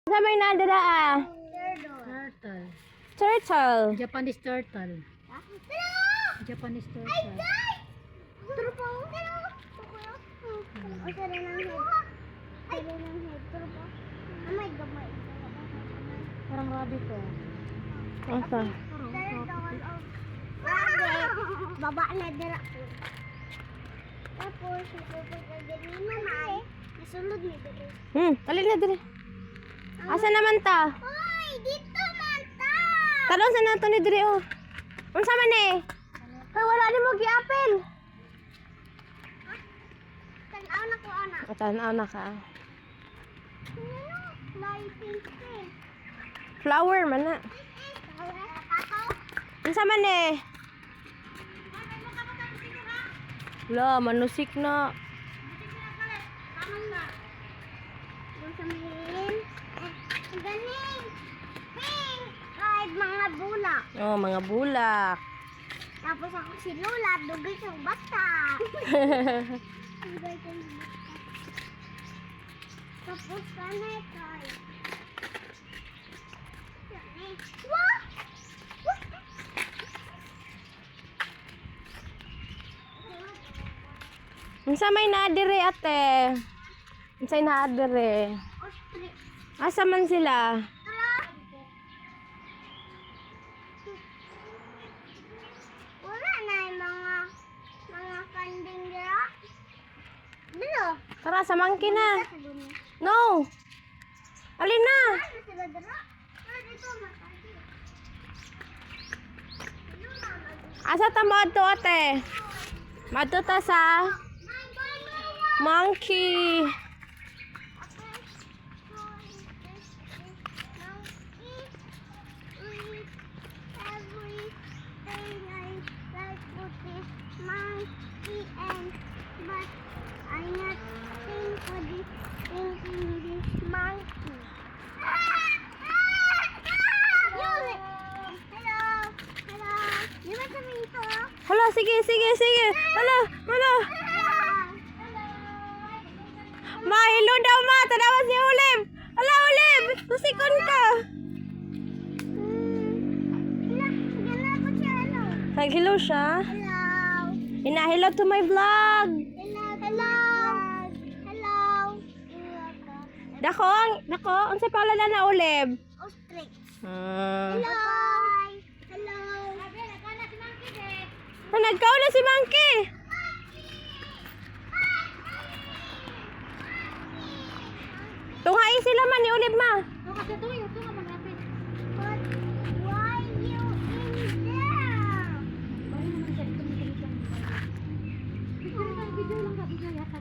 Sabay na dira ah. Turtle. Turtle. Japanese turtle. Japanese turtle. Turo po. O sara ng head. Sara ng head. Turo po. Amay gamay. Parang rabbit to. Asa? Baba na dira. Tapos, ipapagagad ni mamay. Nasulod ni dira. Alin na dira. Asa naman ta? Hoy, dito man ta. Tarong sa nato ni diri oh. Unsa man eh? Kay wala ni mo giapil. Tanaw na ko ana. Tanaw na ka. Ano? Lighting pink. Flower man na. Unsa man eh? La, manusik na. Doon sa mahin. Ang galing. Pink. Kahit mga bulak. Oh, mga bulak. Tapos ako si Lola, dugay siyang bata. Dugay siyang bata. Tapos kanay tayo. What? Unsa may naadire ate? Unsay naadire? Ostrich. Asa man sila? Wala na yung mga kanding dira. Dilo. Tara, sa monkey na. Sa dumi. No! Alin na? Ano sila dira? Pero dito makandi. Dilo na mag- Asa ta mo ato ate? Madto ta sa monkey. Hala, sige, sige, sige. Hala, hala. Mahilo daw ma, tanawa si Ulim. Hala, Ulim, susikon ka. Nag-hello siya. Hello to my vlog. Dako, unsay pangalan na Ulim? Ostrich. Ah. Hello. Nagkaw na si Monkey. Tunghay sila man ni Ulim ma. Kasi ito nga manapit. But why you in there? Bali naman siya ito. Video lang ka, video yata.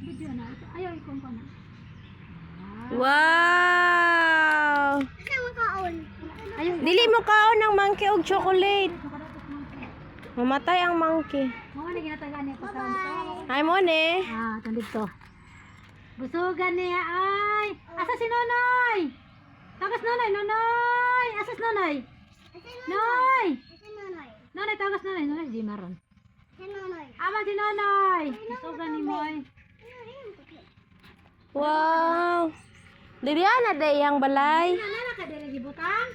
Video na. Ayaw, ikon ko na. Wow. Ano mo kaon? Ayaw. Dili mo kaon ng monkey og chocolate. Mamatay ang monkey. Mama na ginatagaan niya pa sa Ay mo ni. tandito. Busugan niya ay. Asa si Nonoy? Tagas Nonoy, Nonoy. Asas Nonoy? Noy. Nonoy, tagas Nonoy. Nonoy, di maron. Aman si Nonoy. Busugan ni Moy. Wow. Dili ana day ang balay. Nana ka diri gibutang?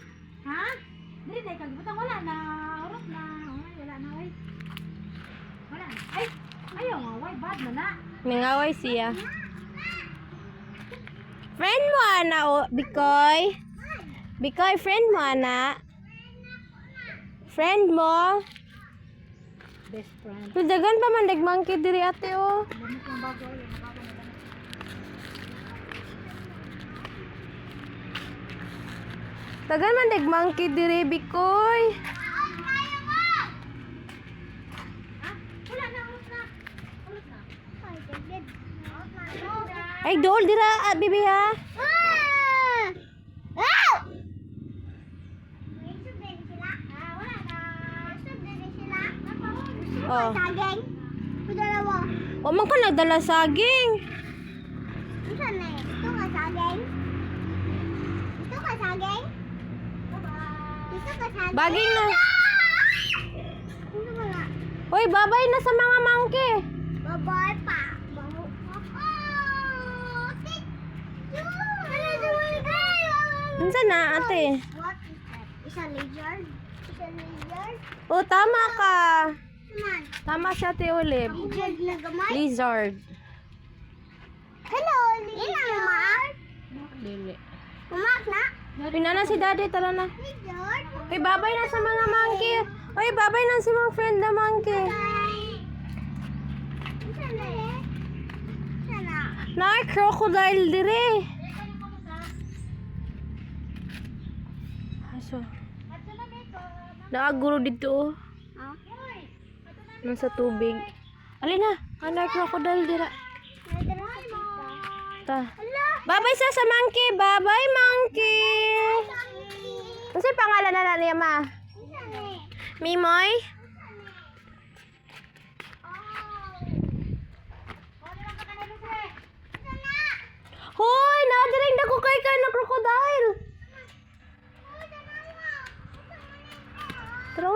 Ha? Diri day ka gibutang wala na. Urot na. Ay, wala na oy. Wala. Ay, ayaw nga oy, bad na na. Ningaway siya. Friend mo ana o Bikoy. Bikoy friend mo ana. Friend mo. Best friend. Dagan pa man dag monkey diri ate o. Lamit ng bago ay Dagan man dag monkey diri Bikoy. wala na urot na. Urot na. Ay dol dira bibi ha. Oh. Saging. Dalawa. O man ka nagdala saging. Saan na eh? Ito ka saging? Ito ka saging? Ito ka saging? Baging na. Ano ba nga? Hoy, babay na sa mga monkey. Bye-bye pa. Bango. Oh, Unsa na, ate? What is that? Is a lizard? Is a lizard? Oh, tama ka. Naman. Tama siya, Ate Olive. Lizard na gamay? Lizard. Hello, lizard. Dili. Umak na? Pinana si daddy, tara na. Lizard? Uy, babay na sa mga monkey. Uy, babay na si mga friend na monkey. Sana eh? Sana. Na, crocodile dire. Aso. Naaguro dito. Oh. Nasa tubig. Alin na, ana crocodile dira. Ta. Babay sa monkey. Babay monkey. Ano sa pangalan na niya, ma? Mimoy? Hoy, nadiring na ko kay ka na crocodile. Tro?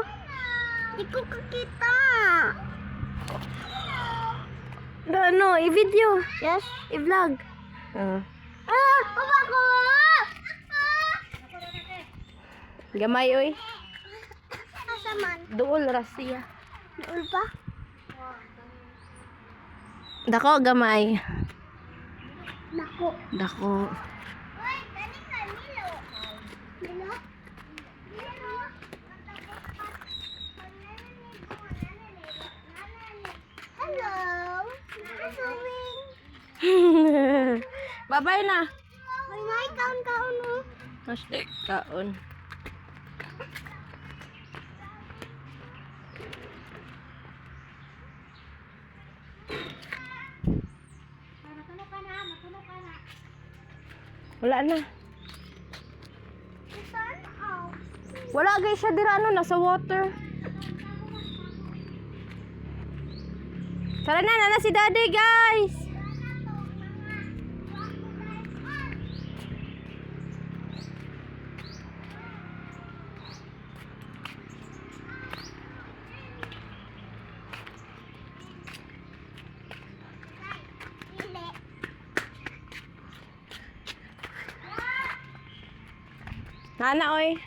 Di ko kakita. Ano, i-video. Yes? I-vlog. Papa ko! Gamay, oy. Asa man? Duol, rasiya. Doon pa? Dako, gamay. Nako. Dako. Uy, dali ka, Milo. Milo? Milo? Hello? Nakasawing. Babay na. May may kaon-kaon mo. Hashtag kaon. Wala na. Saan? Oh. Wala guys siya dira ano nasa water. Tara na, nana si daddy guys. Dili. Nana oy.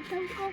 Isang ko.